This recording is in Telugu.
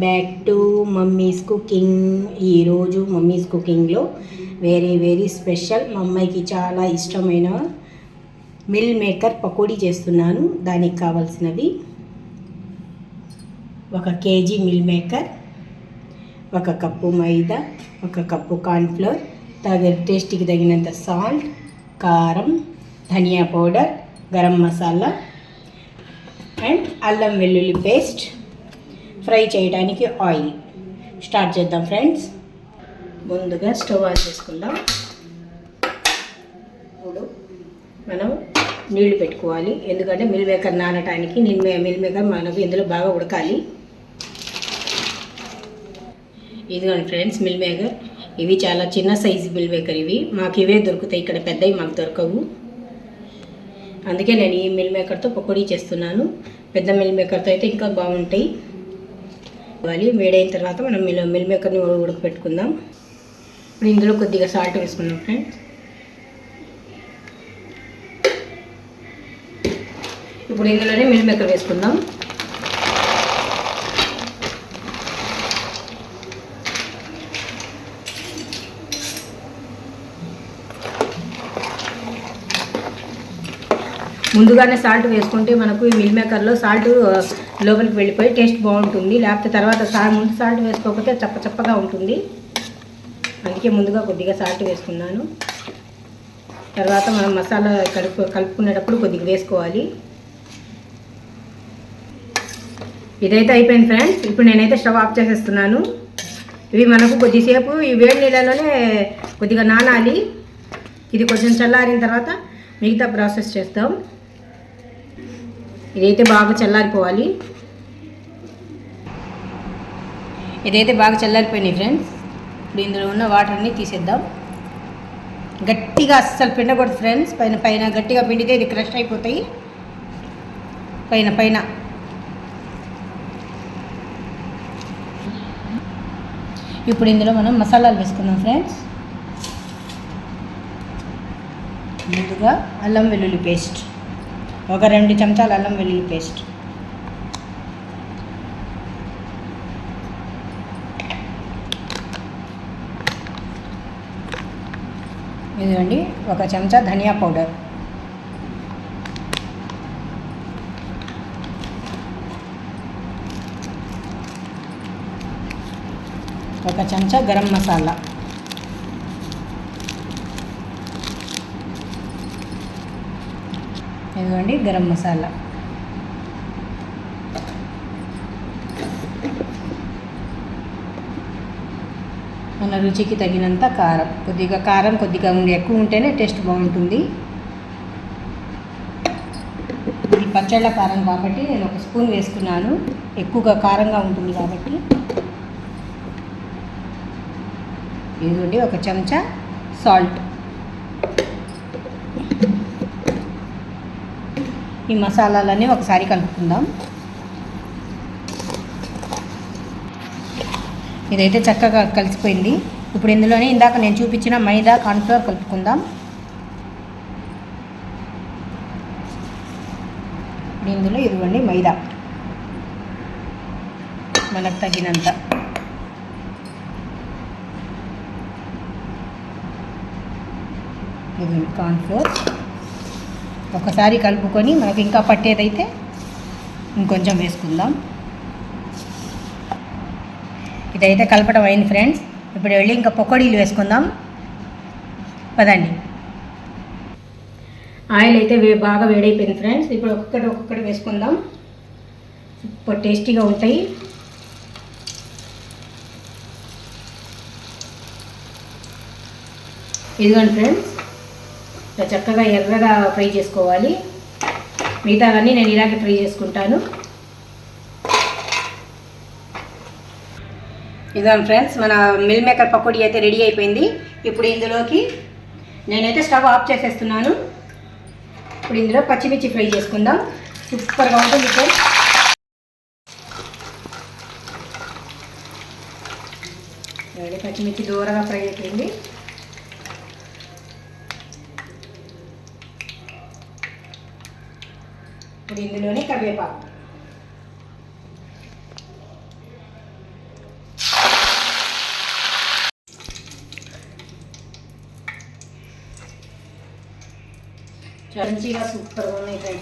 Back to mummies cooking. ఈరోజు మమ్మీస్ కుకింగ్లో వెరీ స్పెషల్, మా అమ్మాయికి చాలా ఇష్టమైన మిల్ మేకర్ పకోడీ చేస్తున్నాను. దానికి కావాల్సినవి 1 కేజీ మిల్ మేకర్, 1 కప్పు మైదా, 1 కప్పు కార్న్ఫ్లోర్, టేస్ట్కి తగినంత సాల్ట్, కారం, ధనియా పౌడర్, గరం మసాలా అండ్ అల్లం వెల్లుల్లి పేస్ట్, ఫ్రై చేయడానికి ఆయిల్. స్టార్ట్ చేద్దాం ఫ్రెండ్స్. ముందుగా స్టవ్ ఆన్ చేసుకుందాం. ఇప్పుడు మనం నీళ్లు పెట్టుకోవాలి, ఎందుకంటే మిల్ మేకర్ నానటానికి. మిల్ మేకర్ మనకు ఇందులో బాగా ఉడకాలి. ఇదిగోండి ఫ్రెండ్స్ మిల్ మేకర్. ఇవి చాలా చిన్న సైజు మిల్ మేకర్. ఇవి మాకు ఇవే దొరుకుతాయి, ఇక్కడ పెద్దవి మాకు దొరకవు. అందుకే నేను ఈ మిల్ మేకర్తో పకోడీ చేస్తున్నాను. పెద్ద మిల్ మేకర్తో అయితే ఇంకా బాగుంటాయి. వేడైన తర్వాత మనం మిల్ మేకర్ని ఉడకపెట్టుకుందాం. ఇప్పుడు ఇందులో కొద్దిగా సాల్ట్ వేసుకుందాం ఫ్రెండ్స్. ఇప్పుడు ఇందులోనే మిల్ మేకర్ వేసుకుందాం. ముందుగానే సాల్ట్ వేసుకుంటే మనకు ఈ మిల్ మేకర్లో సాల్ట్ లోపలికి వెళ్ళిపోయి టేస్ట్ బాగుంటుంది. లేకపోతే తర్వాత ముందు సాల్ట్ వేసుకోకపోతే చప్పగా ఉంటుంది. అందుకే ముందుగా కొద్దిగా సాల్ట్ వేసుకున్నాను. తర్వాత మనం మసాలా కలుపుకునేటప్పుడు కొద్దిగా వేసుకోవాలి. ఇదైతే అయిపోయింది ఫ్రెండ్స్. ఇప్పుడు నేనైతే స్టవ్ ఆఫ్ చేసేస్తున్నాను. ఇవి మనకు కొద్దిసేపు ఈ వేడి నీళ్ళలోనే కొద్దిగా నానాలి. ఇది కొంచెం చల్లారిన తర్వాత మిగతా ప్రాసెస్ చేస్తాం. ఇదైతే బాగా చల్లారిపోవాలి. ఇదైతే బాగా చల్లారిపోయినాయి ఫ్రెండ్స్. ఇప్పుడు ఇందులో ఉన్న వాటర్ని తీసేద్దాం. గట్టిగా అస్సలు పిండకూడదు ఫ్రెండ్స్. పైన గట్టిగా పిండితే ఇది క్రష్ అయిపోతాయి. పైన ఇప్పుడు ఇందులో మనం మసాలాలు వేసుకుందాం ఫ్రెండ్స్. ముందుగా అల్లం వెల్లుల్లి పేస్ట్, 2 చెంచాలు అల్లం వెల్లుల్లి పేస్ట్, ఇదిగోండి 1 చెంచా ధనియా పౌడర్, 1 చెంచా గరం మసాలా, ఇదిగోండి గరం మసాలా, మన రుచికి తగినంత కారం. కొద్దిగా ఎక్కువ ఉంటేనే టేస్ట్ బాగుంటుంది. ఇది పచ్చళ్ళ కారం కాబట్టి నేను 1 స్పూన్ వేసుకున్నాను. ఎక్కువగా కారంగా ఉంటుంది కాబట్టి. ఇదిగోండి 1 చెంచా సాల్ట్. ఈ మసాలాలన్నీ ఒకసారి కలుపుకుందాం. ఇదైతే చక్కగా కలిసిపోయింది. ఇప్పుడు ఇందులోనే ఇందాక నేను చూపించిన మైదా, కార్న్ఫ్లోర్ కలుపుకుందాం. ఇప్పుడు ఇందులో ఇదిగోండి మైదా మనకు తగినంత, ఇది కార్న్ఫ్లోర్. ఒకసారి కలుపుకొని మనకి ఇంకా పట్టేదైతే ఇంకొంచెం వేసుకుందాం. ఇదైతే కలపడం అయింది ఫ్రెండ్స్. ఇప్పుడు వెళ్ళి ఇంకా పకోడీలు వేసుకుందాం పదండి. ఆయిల్ అయితే బాగా వేడైపోయింది ఫ్రెండ్స్. ఇప్పుడు ఒక్కొక్కటి వేసుకుందాం. సూపర్ టేస్టీగా ఉంటాయి. ఇదిగోండి ఫ్రెండ్స్, ఇలా చక్కగా ఎర్రగా ఫ్రై చేసుకోవాలి. మిగతావన్నీ నేను ఇలాగే ఫ్రై చేసుకుంటాను. ఇదిగోండి ఫ్రెండ్స్, మన మిల్ మేకర్ పకోడీ అయితే రెడీ అయిపోయింది. ఇప్పుడు ఇందులోకి నేనైతే స్టవ్ ఆఫ్ చేసేస్తున్నాను. ఇప్పుడు ఇందులో పచ్చిమిర్చి ఫ్రై చేసుకుందాం. సూపర్గా ఉంటుంది ఫ్రెండ్స్. పచ్చిమిర్చి దూరంగా ఫ్రై అయిపోయింది. ఇప్పుడు ఇందులోనే కరివేపాకు, మంచిగా సూపర్గా ఉన్నాయి.